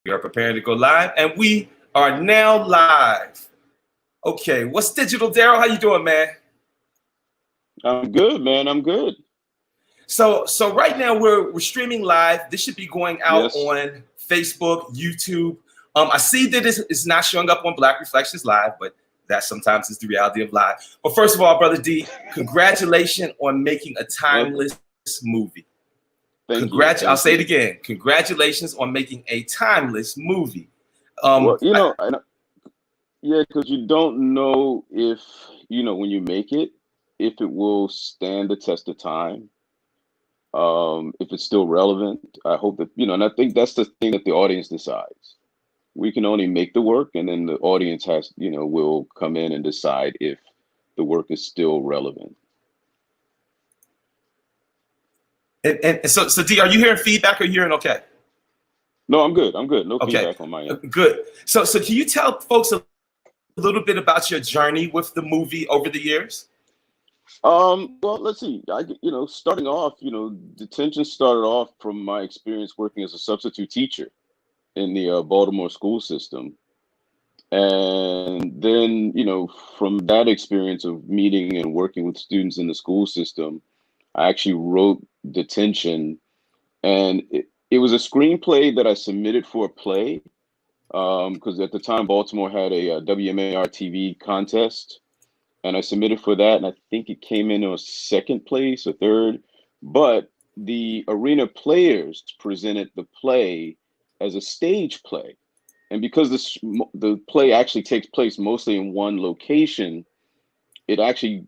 We are preparing to go live, and we are now live. Okay, what's digital, Darryl? How you doing, man? I'm good, man. I'm good. So right now we're streaming live. This should be going out Yes. on Facebook, YouTube. I see that it's not showing up on Black Reflections Live, but that sometimes is the reality of live. But first of all, Brother D, congratulations on making a timeless movie. Thank you. I'll say it again. Congratulations on making a timeless movie. Well, yeah, because you don't know if, when you make it, if it will stand the test of time, if it's still relevant. I hope that, and I think that's the thing that the audience decides. We can only make the work, and then the audience has, will come in and decide if the work is still relevant. And so D, are you hearing feedback or are you hearing okay? No, I'm good. I'm good. No feedback on my end. Good. So can you tell folks a little bit about your journey with the movie over the years? Well, let's see. Starting off, Detention started off from my experience working as a substitute teacher in the Baltimore school system. And then, from that experience of meeting and working with students in the school system, I actually wrote Detention, and it was a screenplay that I submitted for a play, because at the time Baltimore had a WMAR TV contest, and I submitted for that, and I think it came in a second place or third, but the arena players presented the play as a stage play. And because the play actually takes place mostly in one location, it actually,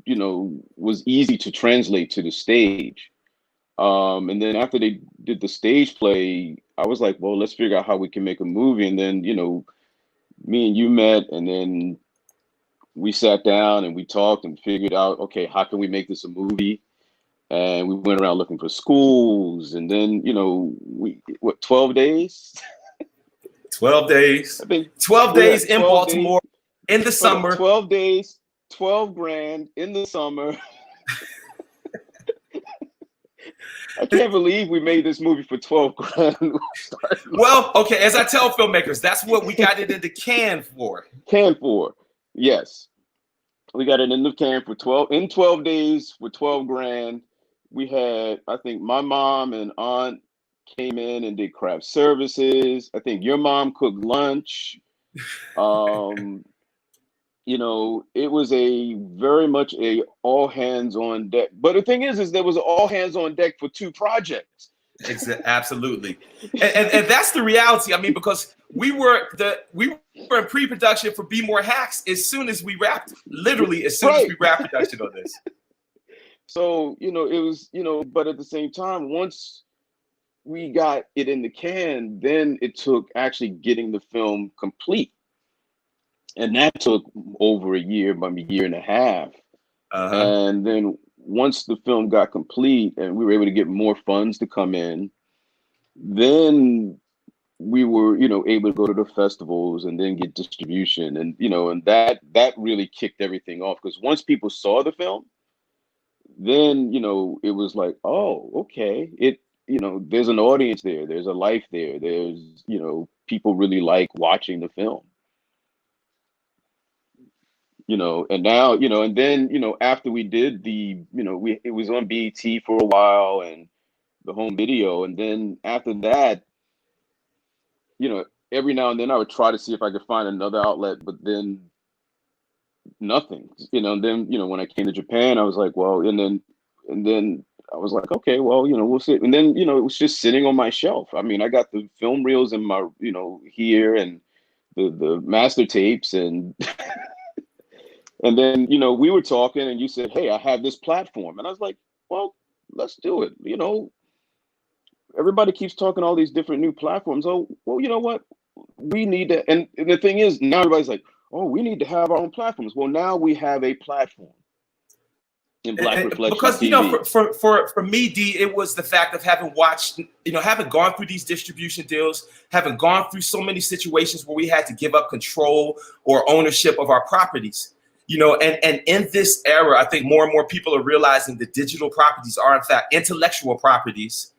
was easy to translate to the stage. And then after they did the stage play, I was like, well, let's figure out how we can make a movie. And then, me and you met, and then we sat down and we talked and figured out, okay, how can we make this a movie? And we went around looking for schools. And then, 12 days? 12 days. I think 12 days in 12 Baltimore days, in the summer. 12 days, 12 grand in the summer. I can't believe we made this movie for 12 grand. Well, okay, as I tell filmmakers, that's what we got it in the can for. Yes. We got it in the can for 12 days for 12 grand. We had, I think my mom and aunt came in and did craft services. I think your mom cooked lunch. It was very much a all hands on deck. But the thing is there was all hands on deck for 2 projects. Absolutely, and that's the reality. I mean, because we were in pre-production for Be More Hacks as soon as we wrapped. Literally, as soon as we wrapped production on this. So it was but at the same time, once we got it in the can, then it took actually getting the film complete. And that took over a year, maybe a year and a half. And then once the film got complete and we were able to get more funds to come in, then we were, able to go to the festivals and then get distribution. And, and that really kicked everything off, because once people saw the film, then, it was like, oh, okay. There's an audience there. There's a life there. There's, people really like watching the film. And now, and then, after we did it was on BET for a while and the home video. And then after that, every now and then I would try to see if I could find another outlet, but then nothing, and then, when I came to Japan, I was like, well, and then I was like, okay, well, we'll see. And then, it was just sitting on my shelf. I mean, I got the film reels in my, here, and the master tapes, and and then, we were talking and you said, hey, I have this platform. And I was like, well, let's do it. Everybody keeps talking all these different new platforms. Oh, well, you know what? We need to, and the thing is, now everybody's like, oh, we need to have our own platforms. Well, now we have a platform in Black Reflections because, TV. For me, D, it was the fact of having watched, having gone through these distribution deals, having gone through so many situations where we had to give up control or ownership of our properties. And in this era, I think more and more people are realizing that digital properties are, in fact, intellectual properties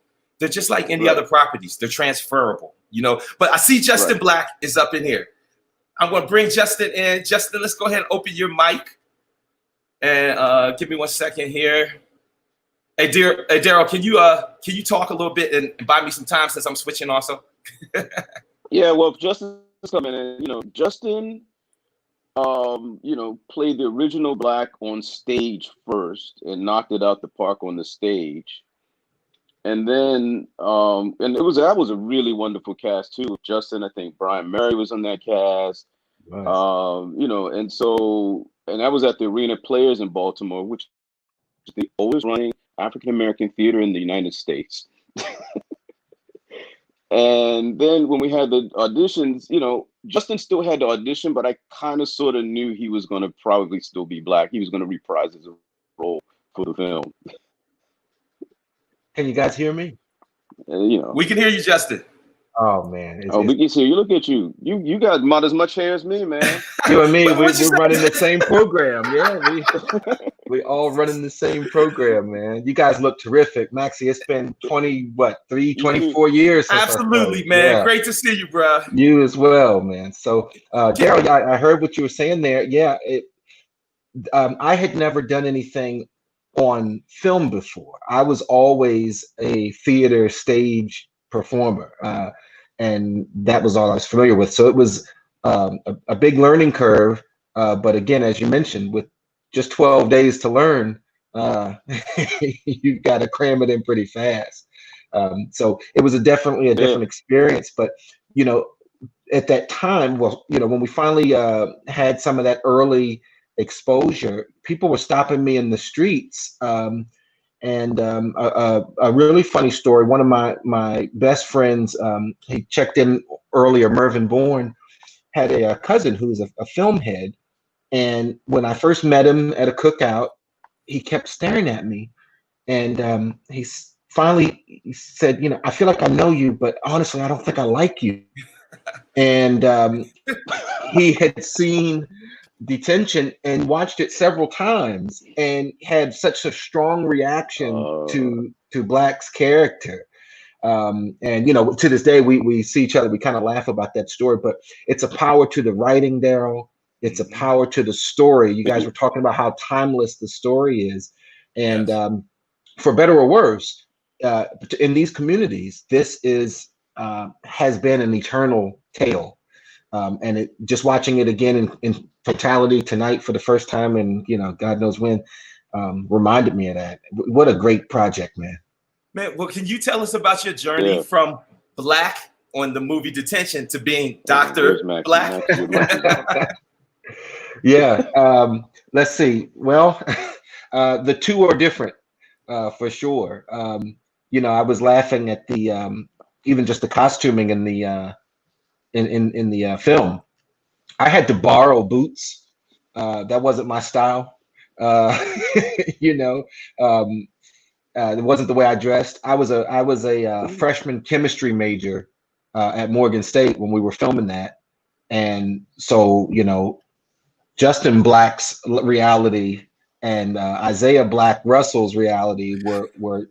they're just like any other properties. They're transferable, you know. But I see Justin Black is up in here. I'm going to bring Justin in. Justin, let's go ahead and open your mic. And give me 1 second here. Hey, Darryl, can you talk a little bit and buy me some time since I'm switching also? Yeah, well, Justin's coming in. You know, Justin, you know, played the original Black on stage first and knocked it out the park on the stage. And then, and that was a really wonderful cast too. Justin, I think Brian Murray was on that cast. Nice. You know, and that was at the Arena Players in Baltimore, which is the oldest running African-American theater in the United States. And then when we had the auditions, you know, Justin still had to audition, but I kind of sort of knew he was going to probably still be Black. He was going to reprise his role for the film. Can you guys hear me? You know, we can hear you, Justin. Oh man! We can see you. Look at you. You got about as much hair as me, man. You and me, we're running the same program. Yeah, we all running the same program, man. You guys look terrific, Maxie. It's been 24 years. Absolutely, man. Yeah. Great to see you, bro. You as well, man. So, Darryl, I heard what you were saying there. Yeah, I had never done anything on film before. I was always a theater stage performer, and that was all I was familiar with. So it was a big learning curve. But again, as you mentioned, with just 12 days to learn, you've got to cram it in pretty fast. So it was definitely a different experience. But you know, at that time, well, you know, when we finally had some of that early exposure, people were stopping me in the streets. And a really funny story. One of my best friends, he checked in earlier, Mervyn Bourne, had a cousin who was a film head. And when I first met him at a cookout, he kept staring at me. And he finally said, you know, I feel like I know you, but honestly, I don't think I like you. And he had seen Detention and watched it several times and had such a strong reaction to Black's character. And you know, to this day we see each other, we kind of laugh about that story, but it's a power to the writing, Darryl. It's a power to the story. You guys were talking about how timeless the story is. And for better or worse, in these communities, this is has been an eternal tale. And just watching it again in totality tonight for the first time, and you know, God knows when, reminded me of that. What a great project, man. Man, well, can you tell us about your journey from Black on the movie Detention to being Dr. Black? Yeah, let's see. Well, the two are different for sure. You know, I was laughing at the even just the costuming in the in the film. I had to borrow boots. That wasn't my style. You know, it wasn't the way I dressed. I was a freshman chemistry major at Morgan State when we were filming that, and so you know, Justin Black's reality and Isaiah Black Russell's reality were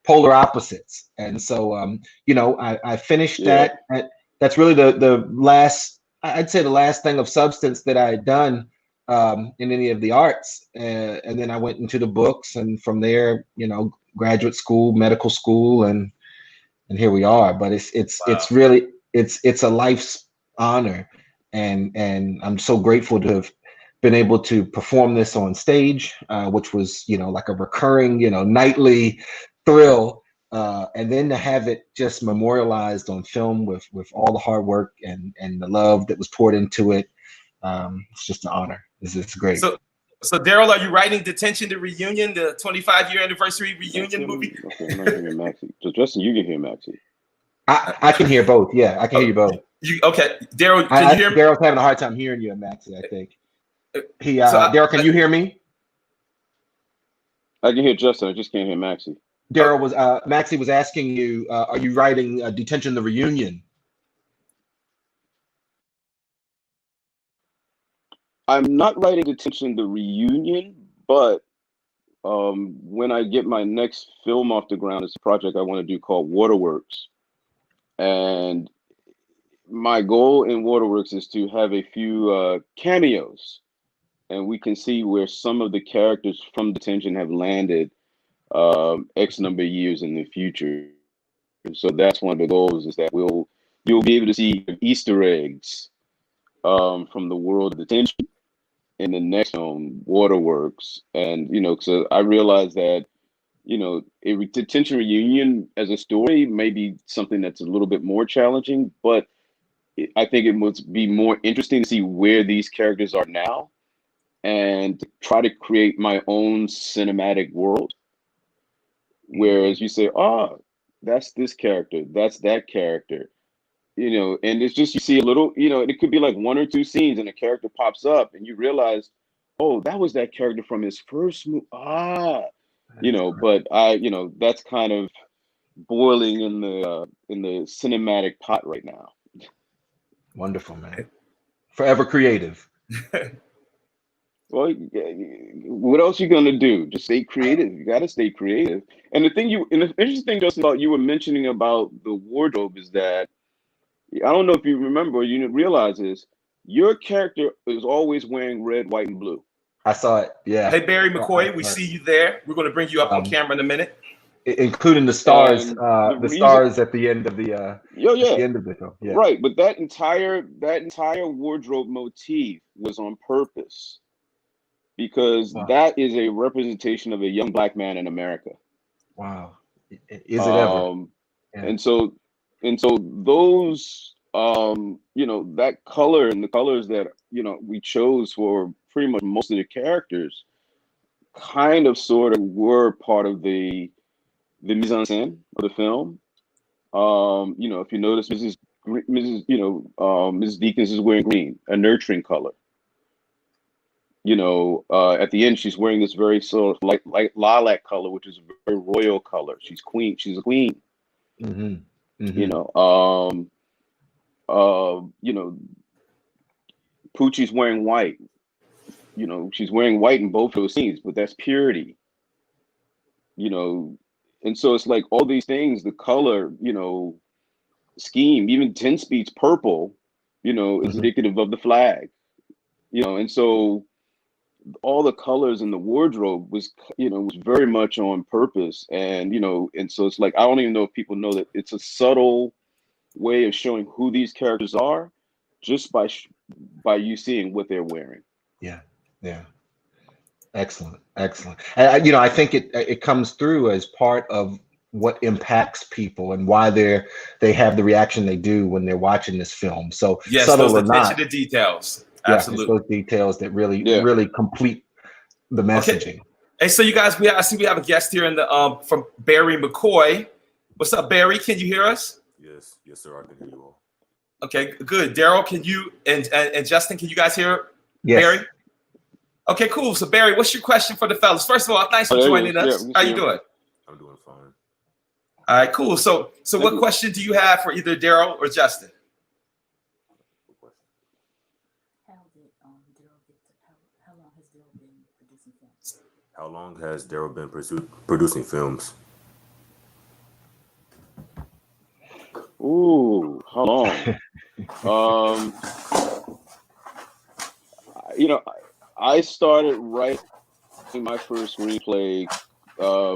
polar opposites, and so you know, I finished that. That's really the last, I'd say the last thing of substance that I had done in any of the arts. And then I went into the books, and from there, you know, graduate school, medical school, and here we are. But it's really, it's a life's honor. And I'm so grateful to have been able to perform this on stage, which was, you know, like a recurring, you know, nightly thrill. And then to have it just memorialized on film with all the hard work and the love that was poured into it, it's just an honor. It's great. So Darryl, are you writing Detention, the reunion, the 25-year anniversary reunion movie? Okay, I'm not hearing Maxie. So Justin, you can hear Maxie. I can hear both. Yeah, I can hear you both. Okay, Darryl, can you hear me? Darryl's having a hard time hearing you and Maxie, I think. Darryl, can you hear me? I can hear Justin. I just can't hear Maxie. Darryl was Maxie was asking you, are you writing Detention, the reunion? I'm not writing Detention, the reunion, but when I get my next film off the ground, it's a project I want to do called Waterworks. And my goal in Waterworks is to have a few cameos, and we can see where some of the characters from Detention have landed X number of years in the future. So that's one of the goals, is that you'll be able to see Easter eggs from the world of Detention in the next film, Waterworks. And, so I realized that, a Detention reunion as a story may be something that's a little bit more challenging, but I think it must be more interesting to see where these characters are now and try to create my own cinematic world. Whereas you say, oh, that's this character, that's that character, and it's just, you see a little, it could be like one or two scenes and a character pops up and you realize, oh, that was that character from his first movie. But that's kind of boiling in the cinematic pot right now. Wonderful, man. Forever creative. Well, what else you gonna do? Just stay creative. You gotta stay creative. And the interesting thing, Justin, about you were mentioning about the wardrobe is that, I don't know if you remember or you realize this, your character is always wearing red, white, and blue. I saw it. Yeah. Hey, Barry McCoy, we see you there. We're going to bring you up on camera in a minute. Including the stars, stars at the end of the end of the film. Yeah. Right, but that entire wardrobe motif was on purpose, because that is a representation of a young Black man in America. Wow. Is it ever? Yeah. And so those that color and the colors that we chose for pretty much most of the characters kind of sort of were part of the mise en scène of the film. If you notice, Mrs. Deakins is wearing green, a nurturing color. At the end, she's wearing this very sort of like lilac color, which is a very royal color. She's queen. She's a queen. Mm-hmm. Mm-hmm. Poochie's wearing white. She's wearing white in both those scenes, but that's purity. And so it's like all these things, the color, scheme, even 10 Speed's purple, is indicative of the flag, and so all the colors in the wardrobe was very much on purpose. And, and so it's like, I don't even know if people know that it's a subtle way of showing who these characters are just by you seeing what they're wearing. Yeah. Yeah. Excellent. And, I think it comes through as part of what impacts people and why they have the reaction they do when they're watching this film. So yes, subtle those or not, attention to details. Yes, Absolutely. those details that really complete the messaging. Okay. Hey, so you guys, I see we have a guest here in the from Barry McCoy. What's up, Barry? Can you hear us? Yes, sir. I can hear you all. Okay, good. Darryl, can you and Justin, can you guys hear Yes. Barry? Okay, cool. So Barry, what's your question for the fellas? First of all, thanks for joining us. How you doing? I'm doing fine. All right, cool. So what question do you have for either Darryl or Justin? How long has Darryl been producing films? Ooh, how long? I started writing my first screenplay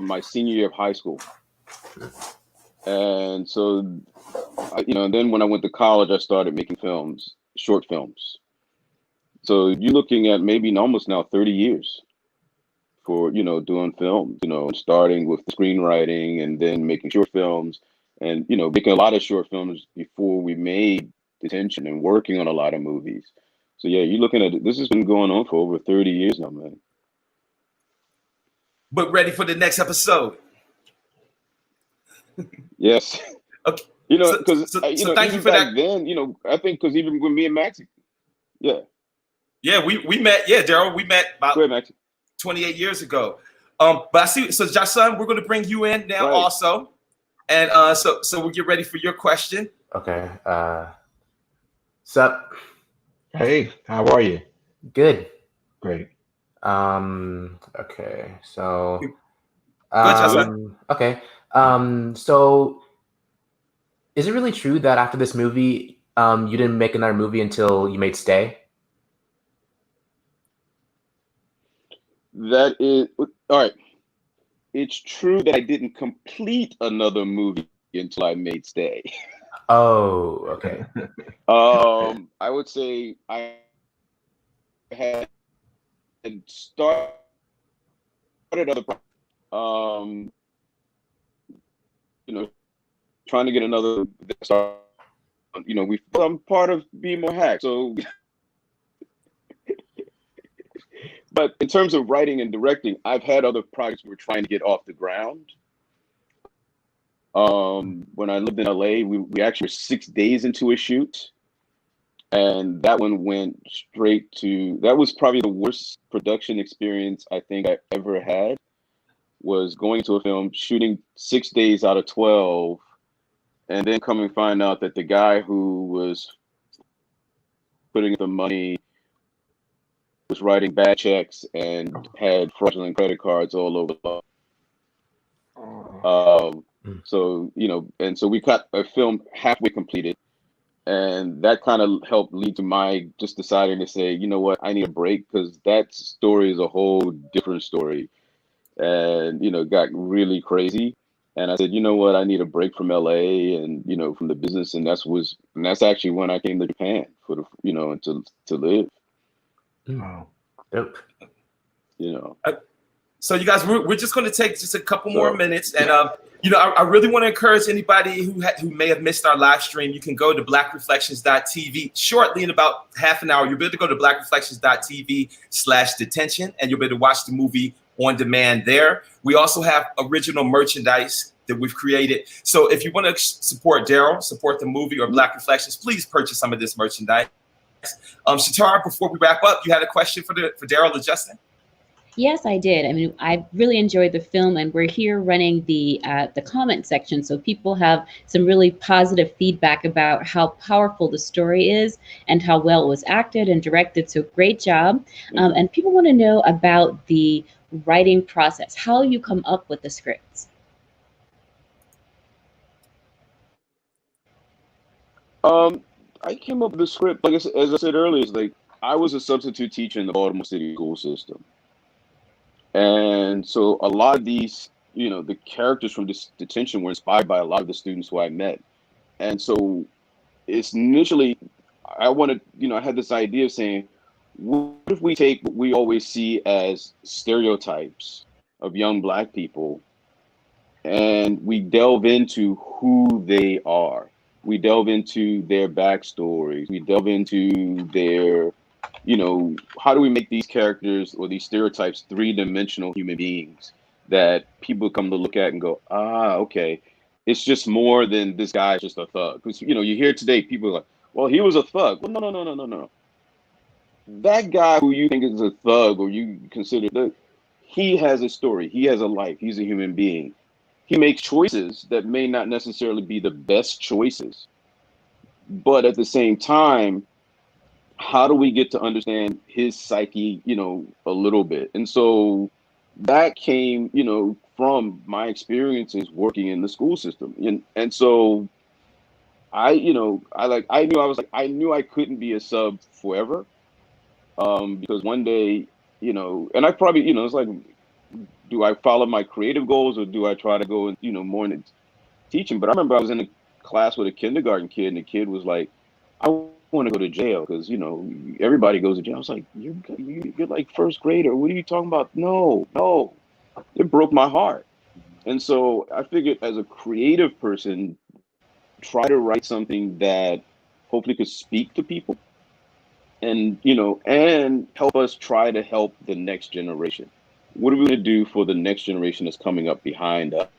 my senior year of high school. And so, then when I went to college, I started making films, short films. So you're looking at maybe almost now 30 years for, doing films, starting with screenwriting and then making short films and, making a lot of short films before we made Detention and working on a lot of movies. So yeah, you're looking at it. This has been going on for over 30 years now, man. But ready for the next episode. Yes. Okay. Because so thank you for that. Then, I think because even with me and Maxie, yeah, we met. Yeah, Darryl, we met about 28 years ago. But I see. So, Jason, we're going to bring you in now also, and so we'll get ready for your question. Okay. Sup? Hey, how are you? Good. Great. Okay. So, Good, Justin. okay. So is it really true that after this movie, you didn't make another movie until you made Stay? That is all right. It's true that I didn't complete another movie until I made Stay. Oh, okay. I would say I had started other, you know, trying to get another. You know, I'm part of Be More Hack, so. But in terms of writing and directing, I've had other projects we're trying to get off the ground. When I lived in LA, we actually were 6 days into a shoot. And that one went straight to, that was probably the worst production experience I think I ever had, was going to a film, shooting 6 days out of 12, and then coming to find out that the guy who was putting the money was writing bad checks and had fraudulent credit cards all over the So, you know, and so we got a film halfway completed. And that kind of helped lead to my just deciding to say, you know what, I need a break, because that story is a whole different story. And, you know, got really crazy. And I said, you know what, I need a break from LA and, you know, from the business. And that's actually when I came to Japan for the, you know, to live. Wow. Dope. You know. So you guys, we're just going to take just a couple more minutes, and you know, I really want to encourage anybody who may have missed our live stream. You can go to blackreflections.tv shortly, in about half an hour. You'll be able to go to blackreflections.tv/detention, and you'll be able to watch the movie on demand there. We also have original merchandise that we've created. So if you want to support Darryl, support the movie or Black Reflections, please purchase some of this merchandise. Shatara, before we wrap up, you had a question for Darryl or Justin? Yes, I did. I mean, I really enjoyed the film, and we're here running the comment section, so people have some really positive feedback about how powerful the story is and how well it was acted and directed. So great job. And people want to know about the writing process, how you come up with the scripts. I came up with the script, like as I said earlier, it's like I was a substitute teacher in the Baltimore City school system. And so a lot of these, you know, the characters from this detention were inspired by a lot of the students who I met. And so it's initially, I wanted, you know, I had this idea of saying, what if we take what we always see as stereotypes of young Black people and we delve into who they are? We delve into their backstories. We delve into their, you know, how do we make these characters or these stereotypes three-dimensional human beings that people come to look at and go, ah, okay, it's just more than this guy's just a thug. Because, you know, you hear today people are like, well, he was a thug. Well, no. That guy who you think is a thug or you consider thug, he has a story. He has a life. He's a human being. He makes choices that may not necessarily be the best choices. But at the same time, how do we get to understand his psyche, you know, a little bit? And so that came, you know, from my experiences working in the school system. And so I knew I couldn't be a sub forever. Because one day, you know, and I probably, you know, it's like, do I follow my creative goals or do I try to go, you know, more into teaching? But I remember I was in a class with a kindergarten kid, and the kid was like, I want to go to jail because, you know, everybody goes to jail. I was like, you're like first grader. What are you talking about? No. It broke my heart. And so I figured, as a creative person, try to write something that hopefully could speak to people and, you know, and help us try to help the next generation. What are we going to do for the next generation that's coming up behind us?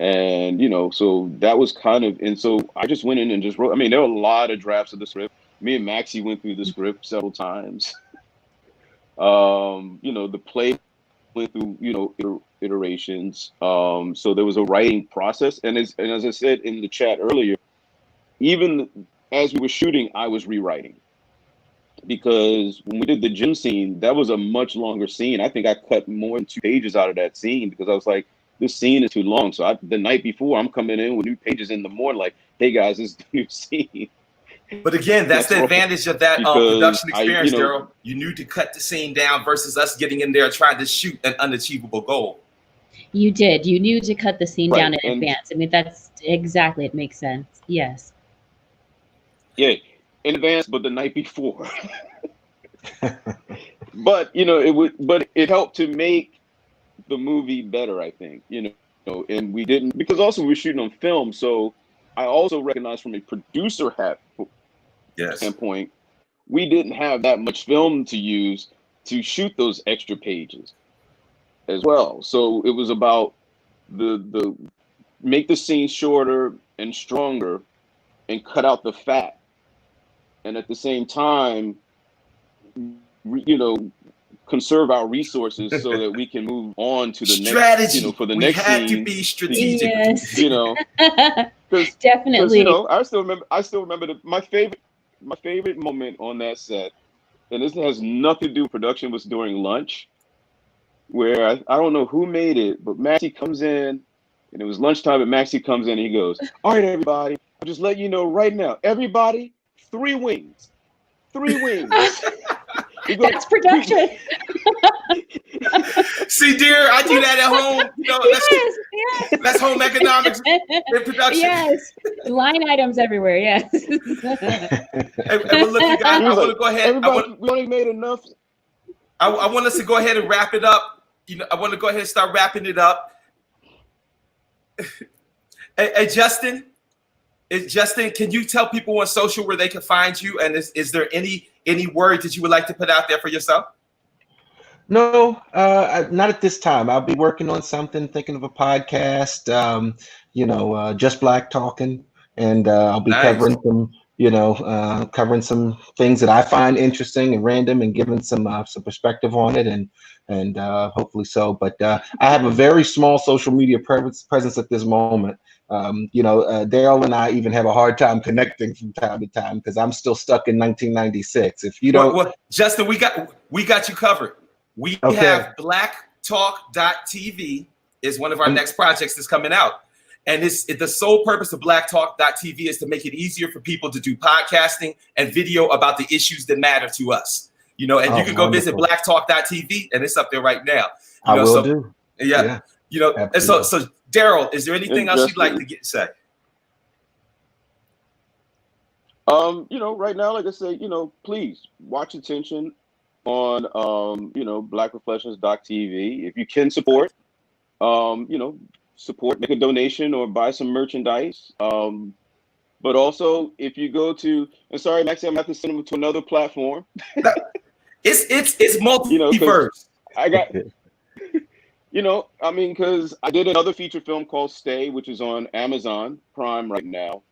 And, you know, so that was kind of, and so I just went in and just wrote. I mean, there were a lot of drafts of the script. Me and Maxie went through the script several times. You know, the play went through, you know, iterations. So there was a writing process. And as I said in the chat earlier, even as we were shooting, I was rewriting. because when we did the gym scene, that was a much longer scene. I think I cut more than 2 pages out of that scene because I was like, this scene is too long. So the night before, I'm coming in with new pages in the morning, like, hey guys, this is the new scene. But again, that's the advantage of that production experience, you know, Darryl. You knew to cut the scene down versus us getting in there trying to shoot an unachievable goal. You did. You knew to cut the scene Right, down in and- advance. I mean, that's exactly, it makes sense. Yes. Yeah, in advance, but the night before. But you know, but it helped to make the movie better, I think. You know, and we didn't, because also we were shooting on film, so I also recognize from a producer standpoint, we didn't have that much film to use to shoot those extra pages as well. So it was about the make the scene shorter and stronger and cut out the fat. And at the same time, you know, conserve our resources so that we can move on to the strategy. next, you know, for the we next had scene. to be strategic. Yes. You know, because Definitely. you know, I still remember my favorite moment on that set, and this has nothing to do with production, was during lunch, where I don't know who made it, but Maxie comes in, and it was lunchtime, and Maxie comes in and he goes, all right, everybody, I'll just let you know right now, everybody, 3 wings. 3 wings. That's production. See, dear, I do that at home. You know, Yes. that's home economics in production. Yes. Line items everywhere. Yes. And look, you guys, I want to go ahead. We only made enough. I want us to go ahead and wrap it up. You know, I want to go ahead and start wrapping it up. Hey, Justin, can you tell people on social where they can find you? And is there any word that you would like to put out there for yourself? No, not at this time. I'll be working on something, thinking of a podcast, just Black Talking, and I'll be covering some things that I find interesting and random, and giving some perspective on it, and hopefully so. But I have a very small social media presence at this moment. Darryl and I even have a hard time connecting from time to time because I'm still stuck in 1996. If you don't, well, Justin, we got you covered. We have blacktalk.tv is one of our next projects that's coming out. And the sole purpose of blacktalk.tv is to make it easier for people to do podcasting and video about the issues that matter to us. You know, and you can go visit blacktalk.tv, and it's up there right now. I will do. Yeah. You know, absolutely. and so Darryl, is there anything else you'd like to say? Right now, like I say, please watch Attention on blackreflections.tv. If you can support, make a donation or buy some merchandise. But also, if you go to, and sorry, Maxie, I'm going to have to send them to another platform. It's multiverse. I got, because I did another feature film called Stay, which is on Amazon Prime right now.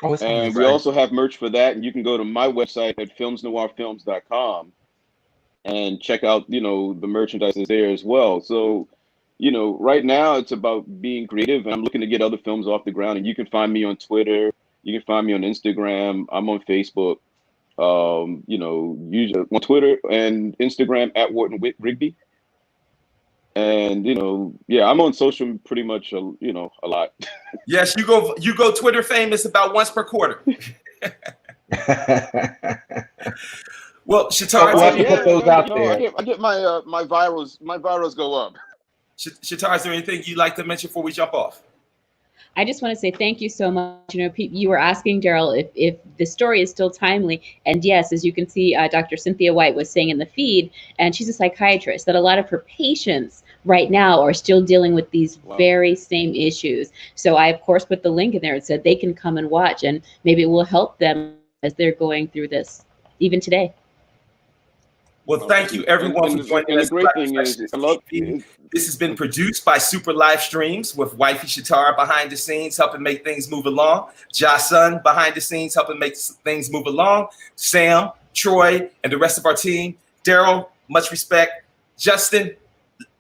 Oh, and we also have merch for that. And you can go to my website at filmsnoirfilms.com and check out, the merchandise is there as well. So, right now it's about being creative, and I'm looking to get other films off the ground. And you can find me on Twitter. You can find me on Instagram. I'm on Facebook. Usually on Twitter and Instagram at Wharton Rigby. And I'm on social pretty much a lot. Yes, you go Twitter famous about once per quarter. Well, Shatar, put those out there. I get my virals go up. Shatar, is there anything you'd like to mention before we jump off? I just want to say thank you so much. You were asking Darryl if the story is still timely, and yes, as you can see, Dr. Cynthia White was saying in the feed, and she's a psychiatrist, that a lot of her patients right now are still dealing with these very same issues. So I, of course, put the link in there and said they can come and watch, and maybe it will help them as they're going through this, even today. Well, thank you, everyone, for joining us. The great thing is, this has been produced by Super Livestreams with Wifey Shatar behind the scenes, helping make things move along. Jason behind the scenes, helping make things move along. Sam, Troy, and the rest of our team. Darryl, much respect. Justin,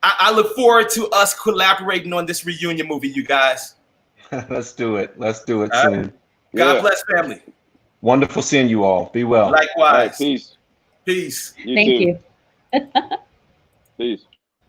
I look forward to us collaborating on this reunion movie, you guys. Let's do it soon. God bless, family. Wonderful seeing you all. Be well. Likewise. Peace. Peace. You Thank too. you. Peace.